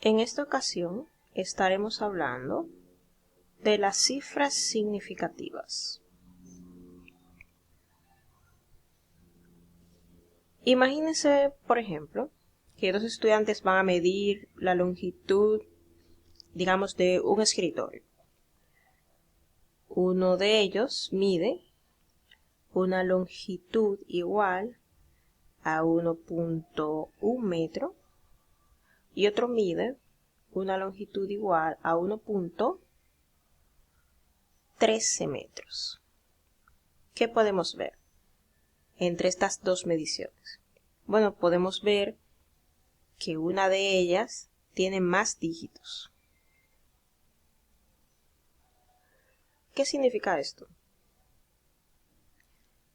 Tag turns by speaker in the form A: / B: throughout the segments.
A: En esta ocasión estaremos hablando de las cifras significativas. Imagínense, por ejemplo, que dos estudiantes van a medir la longitud, digamos, de un escritorio. Uno de ellos mide una longitud igual a 1.1 metro y otro mide una longitud igual a 1.13 metros. ¿Qué podemos ver entre estas dos mediciones? Bueno, podemos ver que una de ellas tiene más dígitos. ¿Qué significa esto?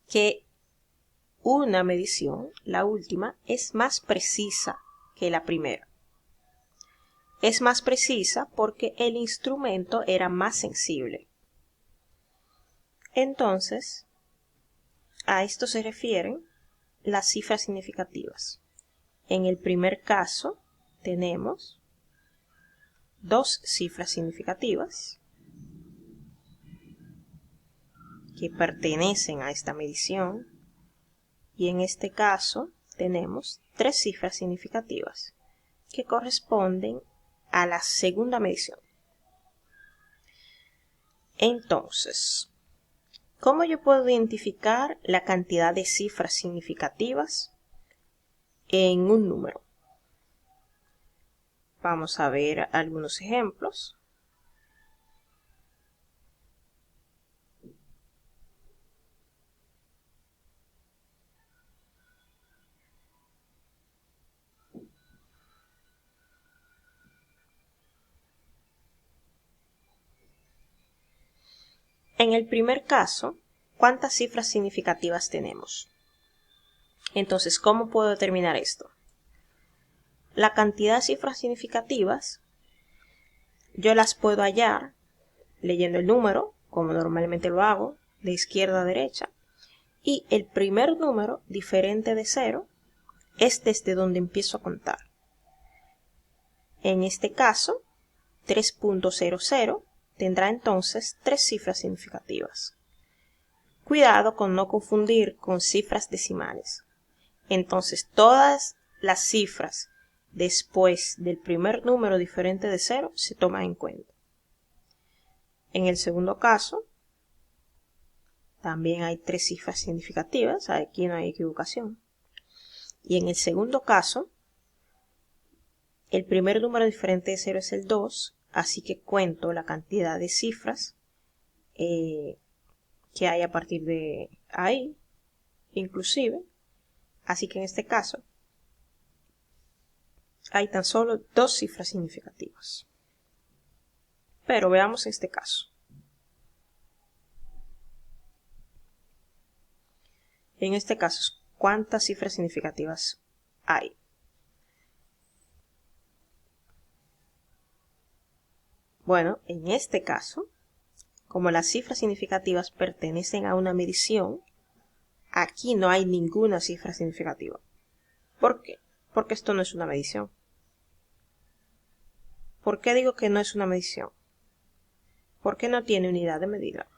A: Que una medición, la última, es más precisa que la primera. Es más precisa porque el instrumento era más sensible. Entonces, a esto se refieren las cifras significativas. En el primer caso tenemos dos cifras significativas que pertenecen a esta medición y en este caso tenemos tres cifras significativas que corresponden a la segunda medición. Entonces, ¿cómo yo puedo identificar la cantidad de cifras significativas en un número? Vamos a ver algunos ejemplos. En el primer caso, ¿cuántas cifras significativas tenemos? Entonces, ¿cómo puedo determinar esto? La cantidad de cifras significativas yo las puedo hallar leyendo el número, como normalmente lo hago, de izquierda a derecha, y el primer número diferente de 0 es desde donde empiezo a contar. En este caso, 3.00 tendrá entonces tres cifras significativas. Cuidado con no confundir con cifras decimales. Entonces, todas las cifras después del primer número diferente de 0 se toman en cuenta. En el segundo caso, también hay tres cifras significativas, aquí no hay equivocación. Y en el segundo caso, el primer número diferente de 0 es el 2, así que cuento la cantidad de cifras que hay a partir de ahí, inclusive. Así que en este caso, hay tan solo dos cifras significativas. Pero veamos este caso. En este caso, ¿cuántas cifras significativas hay? Bueno, en este caso, como las cifras significativas pertenecen a una medición, aquí no hay ninguna cifra significativa. ¿Por qué? Porque esto no es una medición. ¿Por qué digo que no es una medición? Porque no tiene unidad de medida.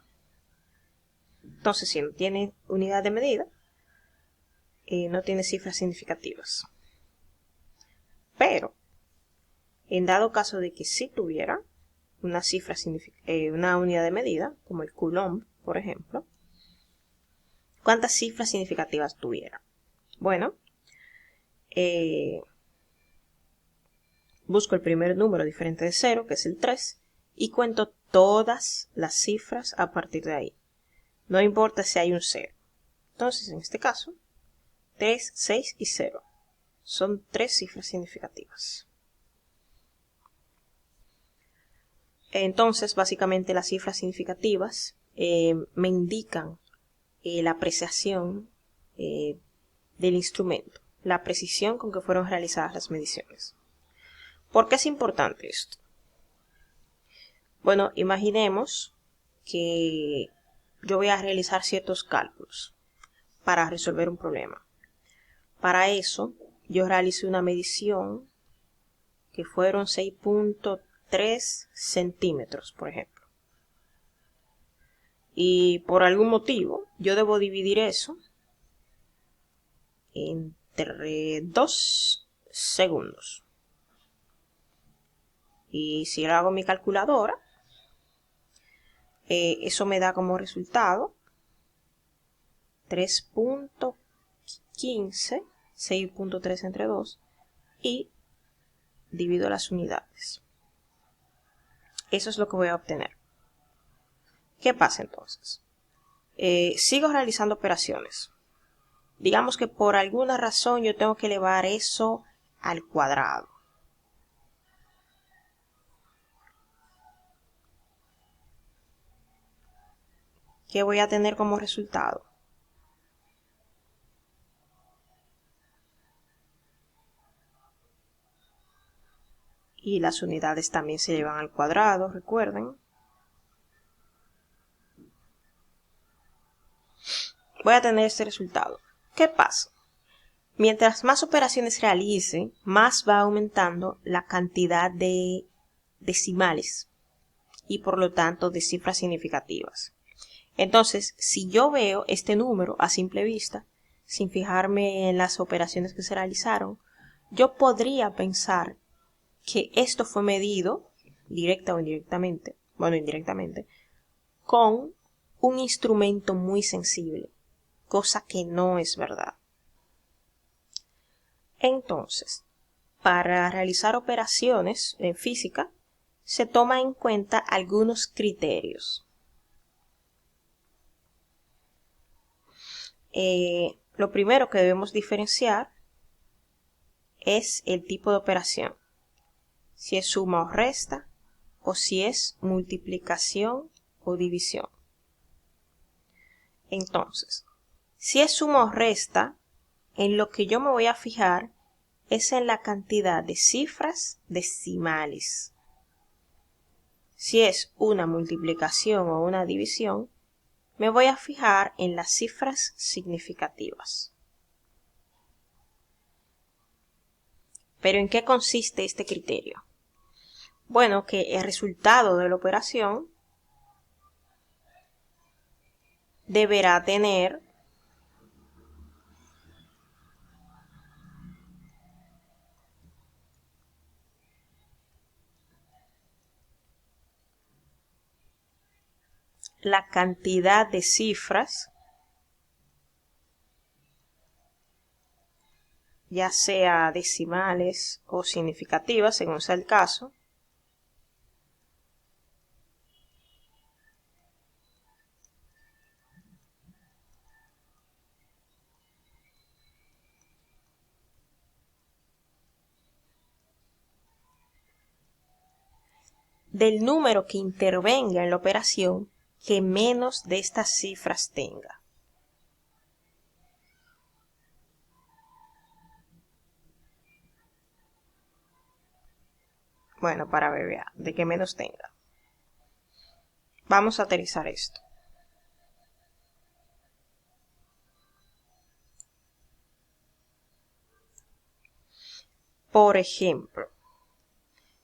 A: Entonces, si no tiene unidad de medida, no tiene cifras significativas. Pero, en dado caso de que sí tuviera una una unidad de medida, como el coulomb, por ejemplo, ¿cuántas cifras significativas tuviera? Bueno, busco el primer número diferente de 0, que es el 3, y cuento todas las cifras a partir de ahí. No importa si hay un 0. Entonces, en este caso, 3, 6 y 0. Son tres cifras significativas. Entonces, básicamente las cifras significativas me indican la apreciación del instrumento, la precisión con que fueron realizadas las mediciones. ¿Por qué es importante esto? Bueno, imaginemos que yo voy a realizar ciertos cálculos para resolver un problema. Para eso, yo realizo una medición que fueron 6.3 centímetros, por ejemplo. Y por algún motivo yo debo dividir eso entre 2 segundos. Y si lo hago en mi calculadora, eso me da como resultado 3.15, 6.3 entre 2, y divido las unidades. Eso es lo que voy a obtener. ¿Qué pasa entonces? Sigo realizando operaciones. Digamos que por alguna razón yo tengo que elevar eso al cuadrado. ¿Qué voy a tener como resultado? Y las unidades también se llevan al cuadrado, recuerden. Voy a tener este resultado. ¿Qué pasa? Mientras más operaciones realice, más va aumentando la cantidad de decimales y por lo tanto de cifras significativas. Entonces, si yo veo este número a simple vista, sin fijarme en las operaciones que se realizaron, yo podría pensar que esto fue medido, directa o indirectamente, indirectamente, con un instrumento muy sensible, cosa que no es verdad. Entonces, para realizar operaciones en física, se toma en cuenta algunos criterios. Lo primero que debemos diferenciar es el tipo de operación. Si es suma o resta, o si es multiplicación o división. Entonces, si es suma o resta, en lo que yo me voy a fijar es en la cantidad de cifras decimales. Si es una multiplicación o una división, me voy a fijar en las cifras significativas. ¿Pero en qué consiste este criterio? Bueno, que el resultado de la operación deberá tener la cantidad de cifras, ya sea decimales o significativas, según sea el caso, del número que intervenga en la operación que menos de estas cifras tenga. Bueno, para ver, de que menos tenga. Vamos a aterrizar esto. Por ejemplo,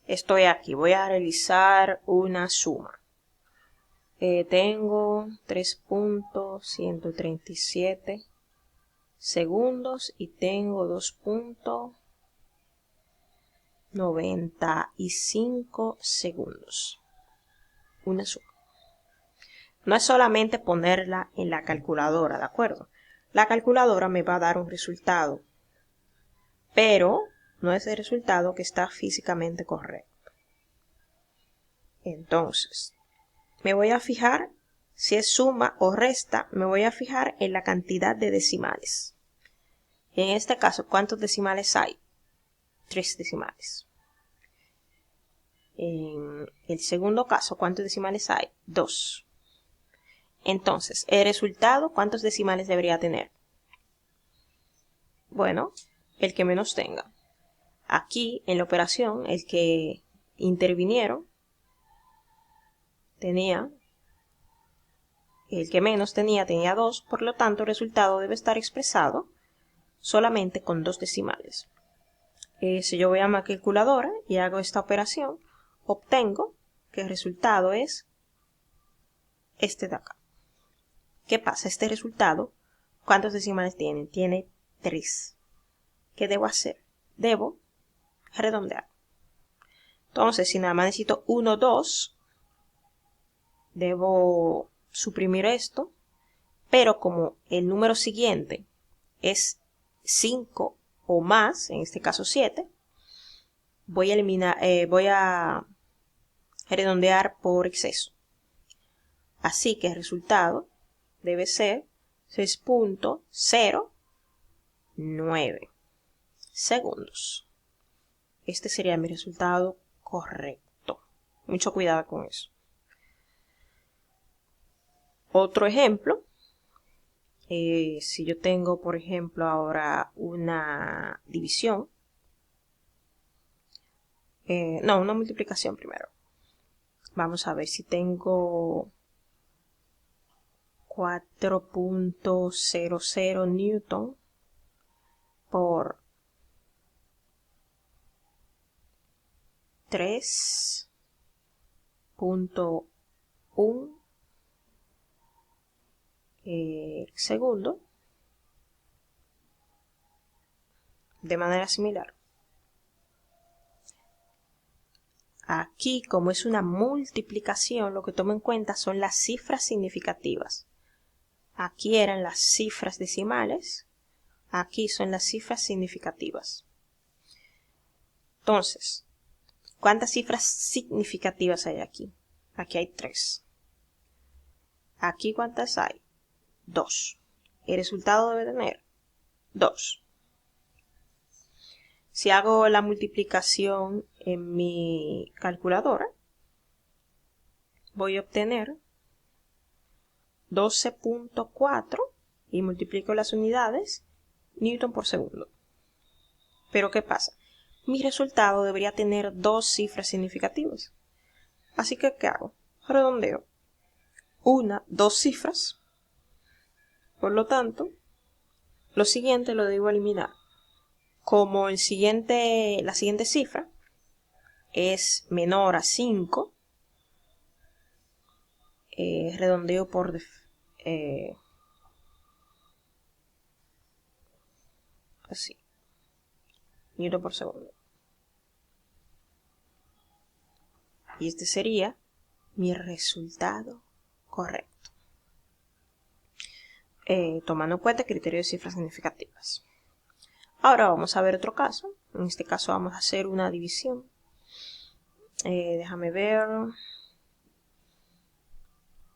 A: estoy aquí, voy a realizar una suma. Tengo 3.137 segundos y tengo 2.95 segundos. Una suma. No es solamente ponerla en la calculadora, ¿de acuerdo? La calculadora me va a dar un resultado, pero no es el resultado que está físicamente correcto. Entonces, me voy a fijar, si es suma o resta, me voy a fijar en la cantidad de decimales. En este caso, ¿cuántos decimales hay? 3 decimales. En el segundo caso, ¿cuántos decimales hay? 2. Entonces, el resultado, ¿cuántos decimales debería tener? Bueno, el que menos tenga. Aquí, en la operación, el que intervinieron el que menos tenía 2, por lo tanto el resultado debe estar expresado solamente con 2 decimales. Si yo voy a mi calculadora y hago esta operación, obtengo que el resultado es este de acá. ¿Qué pasa? Este resultado, ¿cuántos decimales tiene? Tiene 3. ¿Qué debo hacer? Debo redondear. Entonces, si nada más necesito 1, 2, debo suprimir esto, pero como el número siguiente es 5 o más, en este caso 7, voy a redondear por exceso. Así que el resultado debe ser 6.09 segundos. Este sería mi resultado correcto. Mucho cuidado con eso. Otro ejemplo. Si yo tengo, por ejemplo, ahora una división. Una multiplicación primero. Vamos a ver si tengo 4.00 newton por 3.1 segundo. De manera similar. Aquí, como es una multiplicación, lo que tomo en cuenta son las cifras significativas. Aquí eran las cifras decimales, aquí son las cifras significativas. Entonces, ¿cuántas cifras significativas hay aquí? Aquí hay 3. Aquí, ¿cuántas hay? 2. El resultado debe tener 2. Si hago la multiplicación en mi calculadora, voy a obtener 12.4 y multiplico las unidades, newton por segundo. Pero ¿qué pasa? Mi resultado debería tener 2 cifras significativas. Así que, ¿qué hago? Redondeo. 2 cifras. Por lo tanto, lo siguiente lo debo eliminar. Como la siguiente cifra es menor a 5, redondeo por así, newton por segundo. Y este sería mi resultado correcto. Tomando en cuenta el criterio de cifras significativas. Ahora vamos a ver otro caso. En este caso vamos a hacer una división. Déjame ver.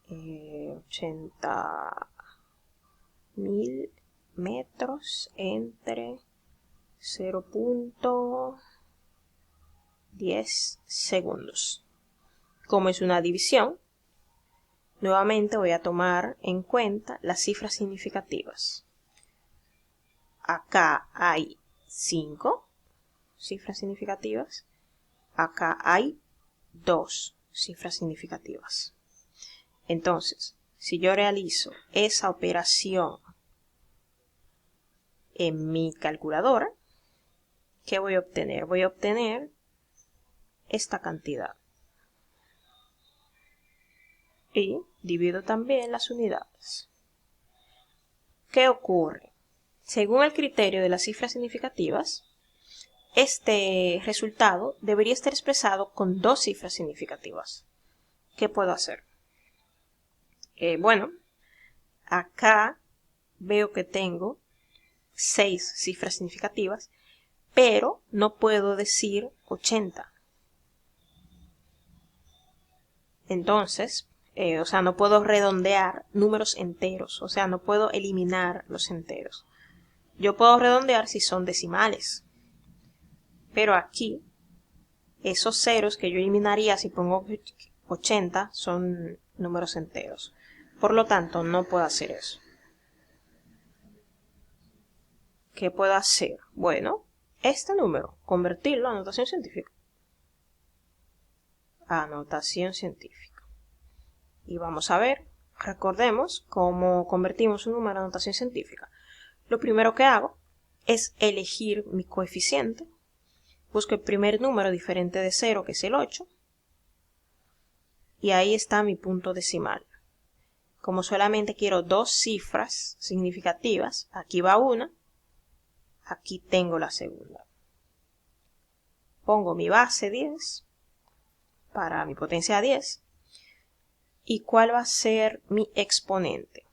A: 80.000 metros entre 0.10 segundos. Como es una división, nuevamente voy a tomar en cuenta las cifras significativas. Acá hay 5 cifras significativas. Acá hay 2 cifras significativas. Entonces, si yo realizo esa operación en mi calculadora, ¿qué voy a obtener? Voy a obtener esta cantidad. Y divido también las unidades. ¿Qué ocurre? Según el criterio de las cifras significativas, este resultado debería estar expresado con 2 cifras significativas. ¿Qué puedo hacer? Bueno, acá veo que tengo 6 cifras significativas, pero no puedo decir 80. Entonces, no puedo redondear números enteros, no puedo eliminar los enteros. Yo puedo redondear si son decimales, pero aquí, esos ceros que yo eliminaría si pongo 80 son números enteros. Por lo tanto, no puedo hacer eso. ¿Qué puedo hacer? Bueno, este número, convertirlo a notación científica. Anotación científica. Y vamos a ver, recordemos cómo convertimos un número a notación científica. Lo primero que hago es elegir mi coeficiente. busco el primer número diferente de 0, que es el 8, y ahí está mi punto decimal. Como solamente quiero dos cifras significativas, aquí va una, aquí tengo la segunda. Pongo mi base 10 para mi potencia 10. ¿Y cuál va a ser mi exponente?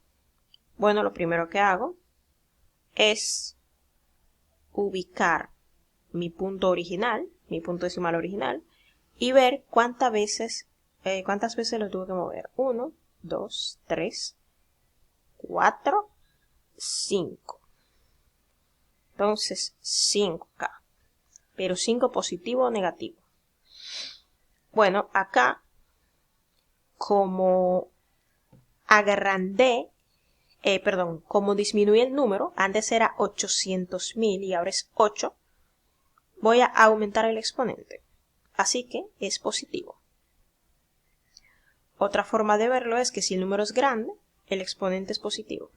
A: Bueno, lo primero que hago es ubicar mi punto original, mi punto decimal original, y ver cuántas veces lo tuve que mover. 1, 2, 3, 4, 5. Entonces 5K. Pero 5 positivo o negativo. Bueno, acá, como como disminuí el número, antes era 800.000 y ahora es 8, voy a aumentar el exponente. Así que es positivo. Otra forma de verlo es que si el número es grande, el exponente es positivo.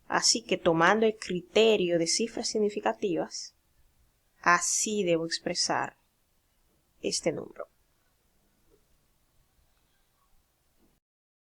A: Así que tomando el criterio de cifras significativas, así debo expresar este número.